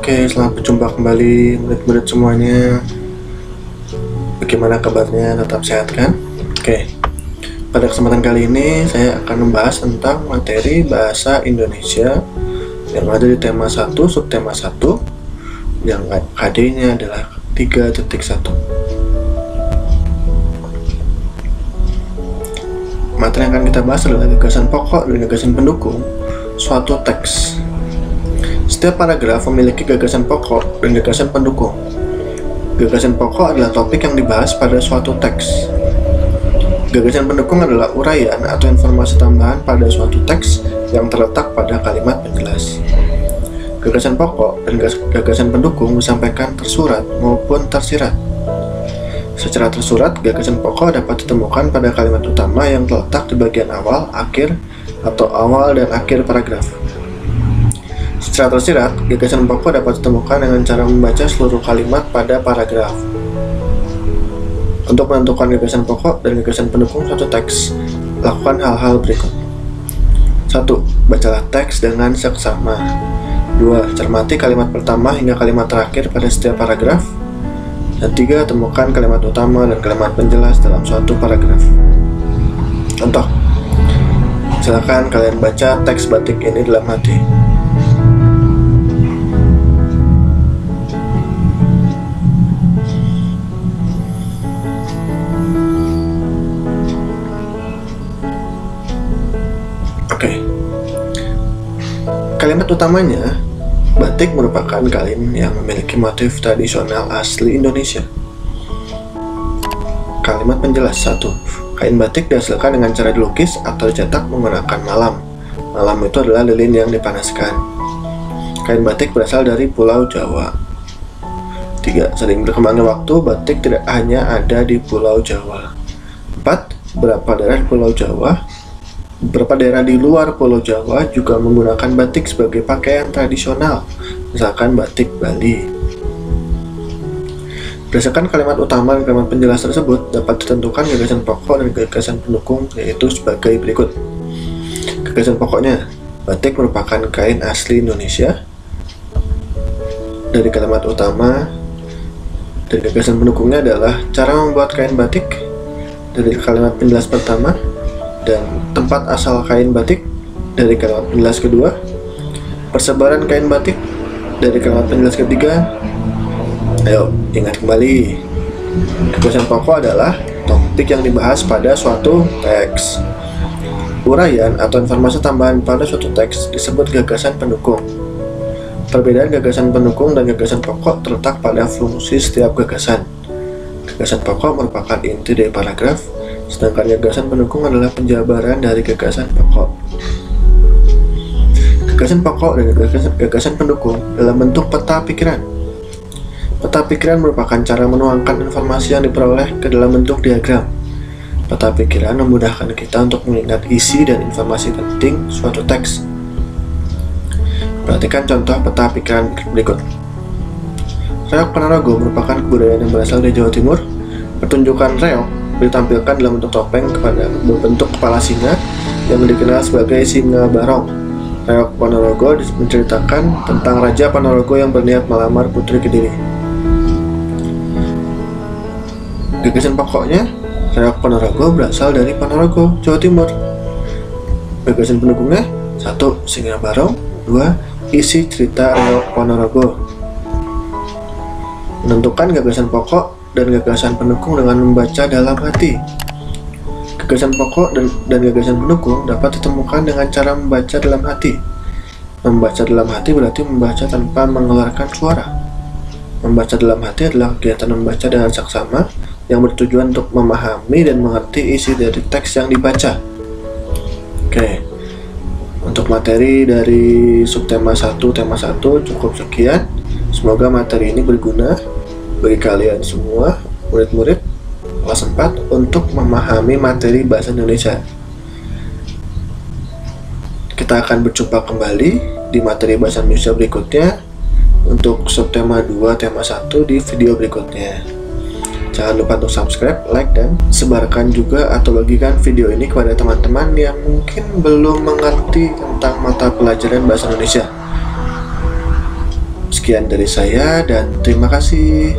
Oke, selamat berjumpa kembali murid-murid semuanya. Bagaimana kabarnya? Tetap sehat kan? Oke, pada kesempatan kali ini saya akan membahas tentang materi bahasa Indonesia yang ada di tema 1, subtema 1, yang KD-nya adalah 3.1. Materi yang akan kita bahas adalah gagasan pokok dan gagasan pendukung suatu teks. Setiap paragraf memiliki gagasan pokok dan gagasan pendukung. Gagasan pokok adalah topik yang dibahas pada suatu teks. Gagasan pendukung adalah uraian atau informasi tambahan pada suatu teks yang terletak pada kalimat penjelas. Gagasan pokok dan gagasan pendukung disampaikan tersurat maupun tersirat. Secara tersurat, gagasan pokok dapat ditemukan pada kalimat utama yang terletak di bagian awal, akhir, atau awal dan akhir paragraf. Secara tersirat, gagasan pokok dapat ditemukan dengan cara membaca seluruh kalimat pada paragraf. Untuk menentukan gagasan pokok dan gagasan pendukung suatu teks, lakukan hal-hal berikut. 1. Bacalah teks dengan seksama. 2. Cermati kalimat pertama hingga kalimat terakhir pada setiap paragraf. Dan 3. Temukan kalimat utama dan kalimat penjelas dalam suatu paragraf. Contoh, silakan kalian baca teks batik ini dalam hati. Oke. Kalimat utamanya, batik merupakan kain yang memiliki motif tradisional asli Indonesia. Kalimat penjelas 1. Kain batik dihasilkan dengan cara dilukis atau dicetak menggunakan malam. Malam itu adalah lilin yang dipanaskan. Kain batik berasal dari Pulau Jawa. 3. Sering berkembangnya waktu, batik tidak hanya ada di Pulau Jawa. 4. Beberapa daerah di luar Pulau Jawa juga menggunakan batik sebagai pakaian tradisional, misalkan batik Bali. Berdasarkan kalimat utama dan kalimat penjelas tersebut, dapat ditentukan gagasan pokok dan gagasan pendukung, yaitu sebagai berikut. Gagasan pokoknya, batik merupakan kain asli Indonesia. Dari kalimat utama, dan gagasan pendukungnya adalah cara membuat kain batik. Dari kalimat penjelas pertama, dan tempat asal kain batik dari kalimat penjelas kedua, persebaran kain batik dari kalimat penjelas ketiga. Ayo ingat kembali, gagasan pokok adalah topik yang dibahas pada suatu teks. Uraian atau informasi tambahan pada suatu teks disebut gagasan pendukung. Perbedaan gagasan pendukung dan gagasan pokok terletak pada fungsi setiap gagasan. Gagasan pokok merupakan inti dari paragraf, sedangkan gagasan pendukung adalah penjabaran dari gagasan pokok. Gagasan pokok dan gagasan pendukung dalam bentuk peta pikiran. Peta pikiran merupakan cara menuangkan informasi yang diperoleh ke dalam bentuk diagram. Peta pikiran memudahkan kita untuk mengingat isi dan informasi penting suatu teks. Perhatikan contoh peta pikiran berikut. Reok Ponorogo merupakan kebudayaan yang berasal dari Jawa Timur. Pertunjukan reok ditampilkan dalam bentuk topeng kepada berbentuk kepala singa yang dikenal sebagai Singa Barong. Reok Ponorogo menceritakan tentang Raja Ponorogo yang berniat melamar Putri Kediri. Gagasan pokoknya, reok Ponorogo berasal dari Ponorogo, Jawa Timur. Gagasan pendukungnya, 1. Singa Barong. 2. Isi cerita reok Ponorogo. Menentukan gagasan pokok dan gagasan pendukung dengan membaca dalam hati. Gagasan pokok dan gagasan pendukung dapat ditemukan dengan cara membaca dalam hati. Membaca dalam hati berarti membaca tanpa mengeluarkan suara. Membaca dalam hati adalah kegiatan membaca dengan saksama yang bertujuan untuk memahami dan mengerti isi dari teks yang dibaca. Oke, untuk materi dari subtema 1, tema 1 cukup sekian. Semoga materi ini berguna bagi kalian semua, murid-murid kelas 4, untuk memahami materi bahasa Indonesia. Kita akan berjumpa kembali di materi bahasa Indonesia berikutnya untuk subtema 2, tema 1 di video berikutnya. Jangan lupa untuk subscribe, like, dan sebarkan juga atau bagikan video ini kepada teman-teman yang mungkin belum mengerti tentang mata pelajaran bahasa Indonesia. Sekian dari saya dan terima kasih.